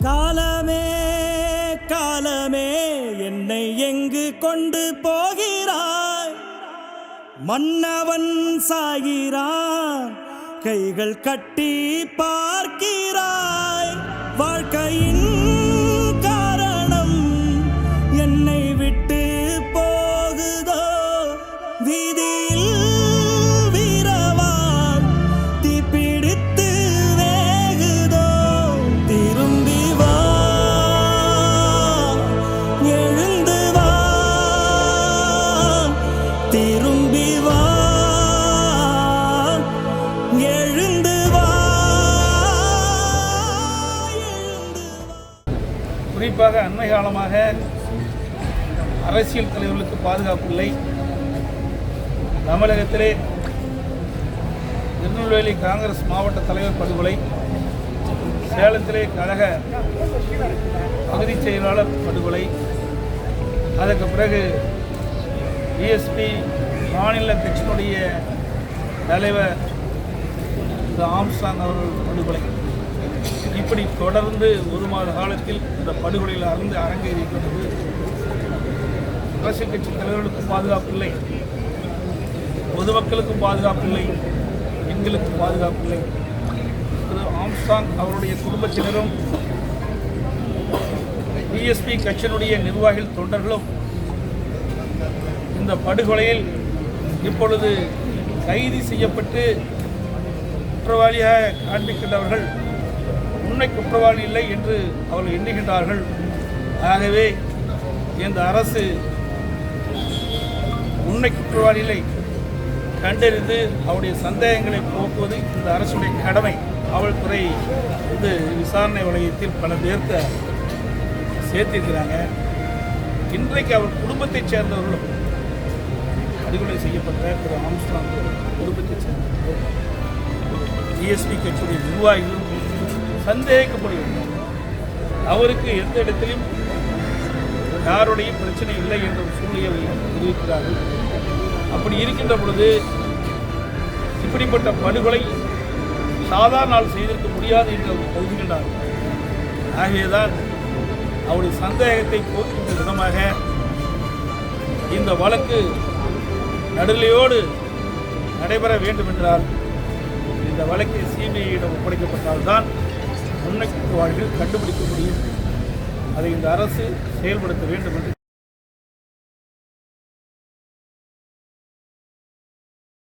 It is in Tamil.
காலமே காலமே என்னை எங்கு கொண்டு போகிறாய்? மன்னவன் சாகிறான், கைகள் கட்டி பார்க்கிறாய். வாழ்க்கையின் காரணம் என்னை விட்டு போகுதோ? வீதியில் வீரவான் தீப்பிடித்து வேகுதோ? திரும்பி வா, எழுந்து வா, திரும்பி வா, எழுந்து வா, எழுந்து வா. குறிப்பாக அண்மை காலமாக அரசியல் தலைவர்களுக்கு பாதுகாப்பு இல்லை. தமிழகத்திலே திருநெல்வேலி காங்கிரஸ் மாவட்ட தலைவர் படுகொலை, சேலத்திலே கழக பகுதி செயலாளர் படுகொலை, அதற்கு பிறகு பிஎஸ்பி மாநில கட்சியினுடைய தலைவர் ஆம்ஸ்ட்ராங் அவர்கள் படுகொலை, இப்படி தொடர்ந்து ஒரு மாத காலத்தில் இந்த படுகொலையில் அரங்கேறியிருக்கிறது. அரசியல் கட்சி தலைவர்களுக்கும் பாதுகாப்பு இல்லை, பொதுமக்களுக்கும் பாதுகாப்பு இல்லை, பெண்களுக்கும் பாதுகாப்பு இல்லை. ஆம்ஸ்ட்ராங் அவருடைய குடும்பத்தினரும் பிஎஸ்பி கட்சியினுடைய நிர்வாகிகள் தொண்டர்களும் இந்த படுகொலையில் இப்பொழுது கைது செய்யப்பட்டு குற்றவாளியாக காண்பிக்கின்றவர்கள் உண்மை குற்றவாளி இல்லை என்று அவர்கள் எண்ணுகின்றார்கள். ஆகவே இந்த அரசு உண்மை குற்றவாளிகளை கண்டறிந்து அவருடைய சந்தேகங்களை போக்குவது இந்த அரசுடைய கடமை. காவல்துறை வந்து விசாரணை வளையத்தில் பல பேர்த்த சேர்த்திருக்கிறாங்க. இன்றைக்கு அவர் குடும்பத்தைச் சேர்ந்தவர்களும் படுகொலை செய்யப்பட்ட திரு ஆம்ஸ்ட்ராங் குடும்பத்தைச் சேர்ந்தவர்களும் பிஎஸ்பி கட்சியுடைய நிர்வாகிகளும் சந்தேகிக்கப்படுகிறார். அவருக்கு எந்த இடத்திலும் யாருடைய பிரச்சனை இல்லை என்ற ஒரு சூழ்நிலையை தெரிவிக்கிறார்கள். அப்படி இருக்கின்ற பொழுது இப்படிப்பட்ட படுகொலை சாதாரண நாள் செய்திருக்க முடியாது என்று அவர் கருதுகின்றார். ஆகவேதான் அவருடைய சந்தேகத்தை போக்கின்ற விதமாக இந்த வழக்கு நடுநிலையோடு நடைபெற வேண்டும் என்றால் இந்த வழக்கை சிபிஐயிடம் ஒப்படைக்கப்பட்டால்தான் உண்மை குற்றவாளிகள் கண்டுபிடிக்க முடியும். அதை இந்த அரசு செயல்படுத்த வேண்டும் என்று